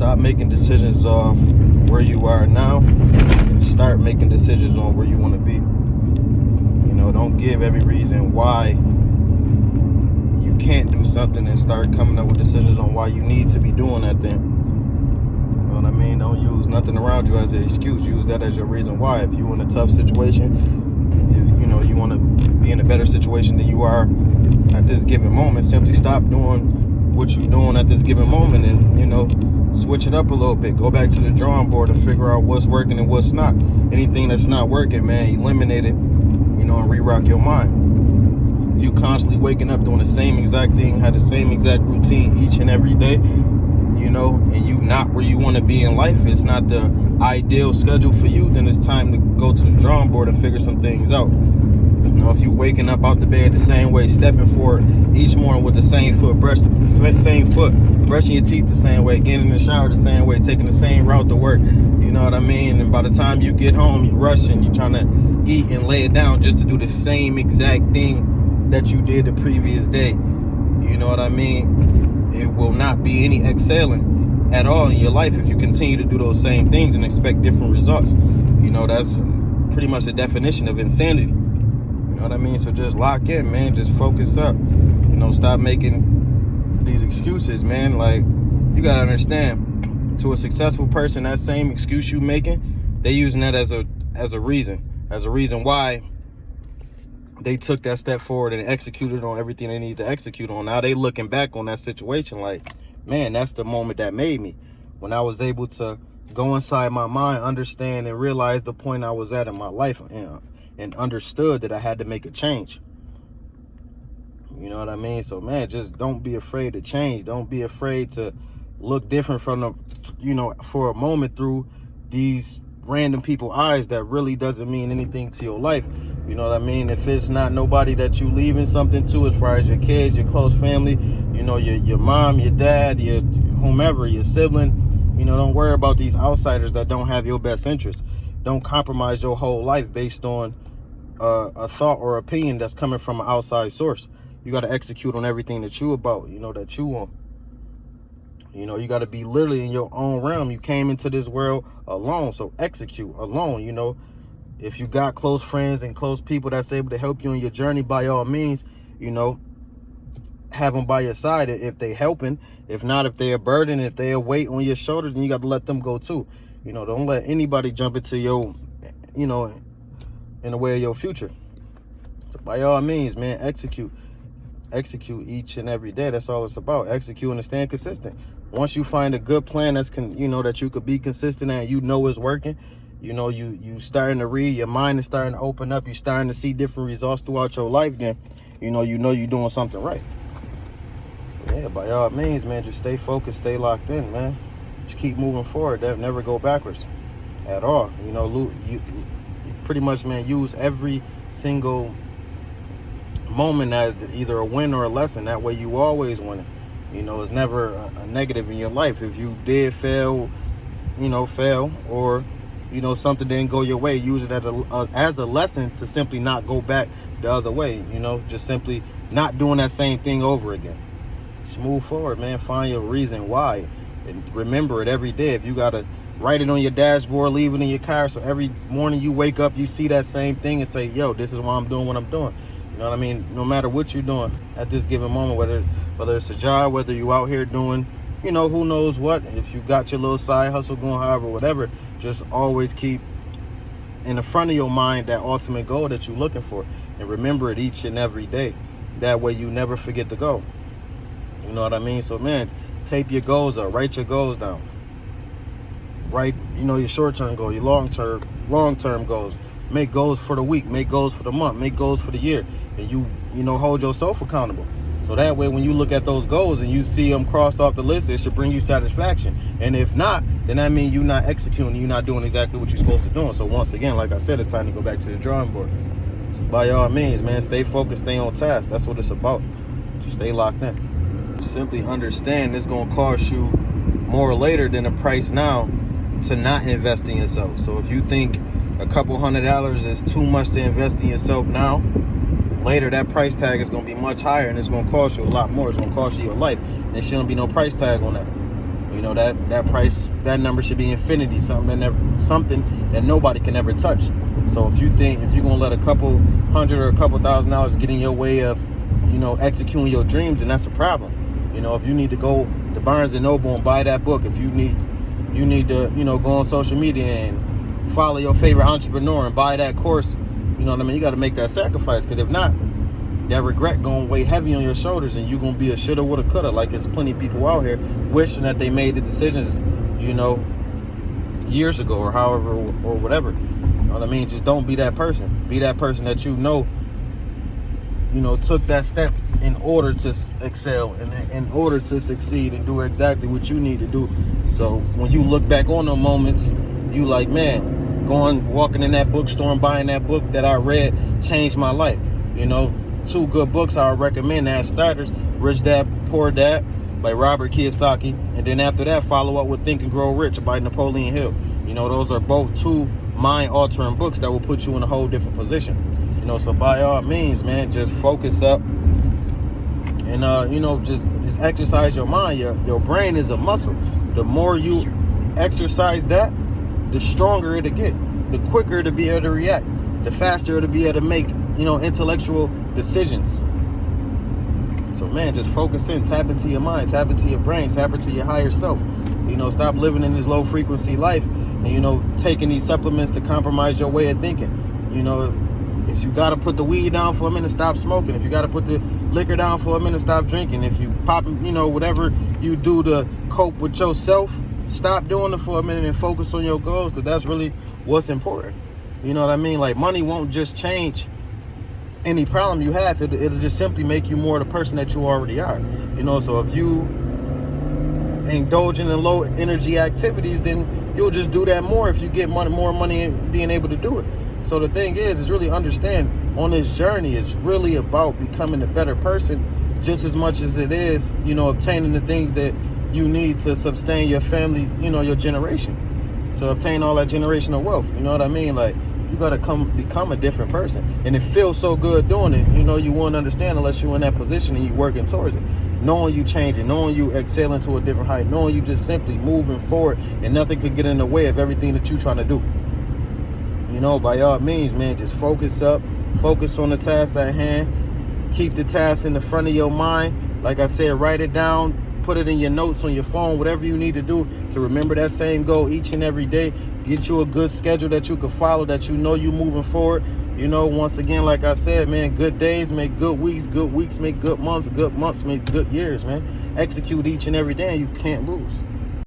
Stop making decisions off where you are now and start making decisions on where you want to be. You know, don't give every reason why you can't do something and start coming up with decisions on why you need to be doing that thing. You know what I mean? Don't use nothing around you as an excuse. Use that as your reason why. If you're in a tough situation, if you know you want to be in a better situation than you are at this given moment, simply stop doing what you're doing at this given moment and, you know, switch it up a little bit. Go back to the drawing board and figure out what's working and what's not. Anything that's not working, man, eliminate it, you know, and re-rock your mind. If you constantly waking up doing the same exact thing, have the same exact routine each and every day, you know, and you not where you want to be in life, it's not the ideal schedule for you, then it's time to go to the drawing board and figure some things out. You know, if you waking up out the bed the same way, stepping forward each morning with the same foot, brushing your teeth the same way, getting in the shower the same way, taking the same route to work, you know what I mean? And by the time you get home, you rushing, you trying to eat and lay it down just to do the same exact thing that you did the previous day. You know what I mean? It will not be any excelling at all in your life if you continue to do those same things and expect different results. You know, that's pretty much the definition of insanity. You know what I mean? So just lock in, man. Just focus up. You know, stop making these excuses, man. Like, you gotta understand, to a successful person, that same excuse you making, they using that as a reason why they took that step forward and executed on everything they need to execute on. Now they looking back on that situation like, man, that's the moment that made me. When I was able to go inside my mind, understand and realize the point I was at in my life, and understood that I had to make a change. You know what I mean? So, man, just don't be afraid to change. Don't be afraid to look different from the, you know, for a moment through these random people's eyes that really doesn't mean anything to your life. You know what I mean? If it's not nobody that you leaving something to, as far as your kids, your close family, you know, your mom, your dad, your whomever, your sibling, you know, don't worry about these outsiders that don't have your best interest. Don't compromise your whole life based on a thought or opinion that's coming from an outside source. You got to execute on everything that you about, you know, that you want. You know, you got to be literally in your own realm. You came into this world alone, so execute alone. You know, if you got close friends and close people that's able to help you on your journey, by all means, you know, have them by your side if they helping. If not, if they're a burden, if they're a weight on your shoulders, then you got to let them go too. You know, don't let anybody jump into your, you know, in the way of your future. So by all means, man, execute each and every day. That's all it's about. Execute and staying consistent. Once you find a good plan that you could be consistent and you know it's working, you know, you starting to read, your mind is starting to open up, you starting to see different results throughout your life, then you know you're doing something right. So yeah, by all means, man, just stay focused, stay locked in, man. Just keep moving forward. Never go backwards at all. You know, you pretty much, man, use every single moment as either a win or a lesson. That way you always win it. You know, it's never a negative in your life. If you did fail, or, you know, something didn't go your way, use it as a lesson to simply not go back the other way. You know, just simply not doing that same thing over again. Just move forward, man. Find your reason why, and remember it every day. If you got to write it on your dashboard, leave it in your car, so every morning you wake up, you see that same thing and say, yo, this is why I'm doing what I'm doing. You know what I mean? No matter what you're doing at this given moment, whether it's a job, whether you out here doing, you know, who knows what, if you got your little side hustle going, however, whatever, just always keep in the front of your mind that ultimate goal that you're looking for, and remember it each and every day. That way you never forget the goal. You know what I mean? So, man, tape your goals up, write your goals down. Write, you know, your short-term goal, your long-term goals. Make goals for the week, make goals for the month, make goals for the year, and you know, hold yourself accountable. So that way, when you look at those goals and you see them crossed off the list, it should bring you satisfaction. And if not, then that means you're not executing, you're not doing exactly what you're supposed to do. So once again, like I said, it's time to go back to the drawing board. So by all means, man, stay focused, stay on task. That's what it's about. Just stay locked in. Simply understand it's going to cost you more later than the price now to not invest in yourself. So if you think a couple $100 is too much to invest in yourself now, later that price tag is going to be much higher, and it's going to cost you a lot more. It's going to cost you your life, and there shouldn't be no price tag on that. You know, that price, that number should be infinity, something that nobody can ever touch. So if you're gonna let a couple hundred or a couple $1,000s get in your way of, you know, executing your dreams, then that's a problem. You know, if you need to go to Barnes and Noble and buy that book, if you need to, you know, go on social media and follow your favorite entrepreneur and buy that course, you know what I mean? You got to make that sacrifice, because if not, that regret gonna weigh heavy on your shoulders, and you're gonna be a shoulda, woulda, coulda. Like, there's plenty of people out here wishing that they made the decisions, you know, years ago or however or whatever. You know what I mean? Just don't be that person. Be that person that you know, took that step in order to excel and in order to succeed and do exactly what you need to do. So when you look back on those moments, you like, man, walking in that bookstore and buying that book that I read changed my life. You know, 2 good books I would recommend as starters: Rich Dad, Poor Dad by Robert Kiyosaki, and then after that, follow up with Think and Grow Rich by Napoleon Hill. You know, those are both 2 mind-altering books that will put you in a whole different position. You know, so by all means, man, just focus up and just exercise your mind. Your brain is a muscle. The more you exercise that, the stronger it'll get, the quicker to be able to react, the faster it'll be able to make, intellectual decisions. So, man, just focus in, tap into your mind, tap into your brain, tap into your higher self. Stop living in this low frequency life and, taking these supplements to compromise your way of thinking. If you got to put the weed down for a minute, stop smoking. If you got to put the liquor down for a minute, stop drinking. If you pop, whatever you do to cope with yourself, stop doing it for a minute and focus on your goals, because that's really what's important. You know what I mean? Like, money won't just change any problem you have. It'll just simply make you more the person that you already are. So if you indulging in low energy activities, then you'll just do that more if you get more money and being able to do it. So the thing is really understand, on this journey, it's really about becoming a better person just as much as it is, obtaining the things that you need to sustain your family, your generation, to obtain all that generational wealth. You know what I mean? Like, you got to become a different person. And it feels so good doing it. You won't understand unless you're in that position and you're working towards it. Knowing you changing, knowing you excelling to a different height, knowing you just simply moving forward and nothing could get in the way of everything that you're trying to do. By all means, man, just focus up. Focus on the task at hand. Keep the task in the front of your mind. Like I said, write it down. Put it in your notes on your phone, whatever you need to do to remember that same goal each and every day. Get you a good schedule that you can follow, that you moving forward. Once again, like I said, man, good days make good weeks make good months make good years, man. Execute each and every day and you can't lose.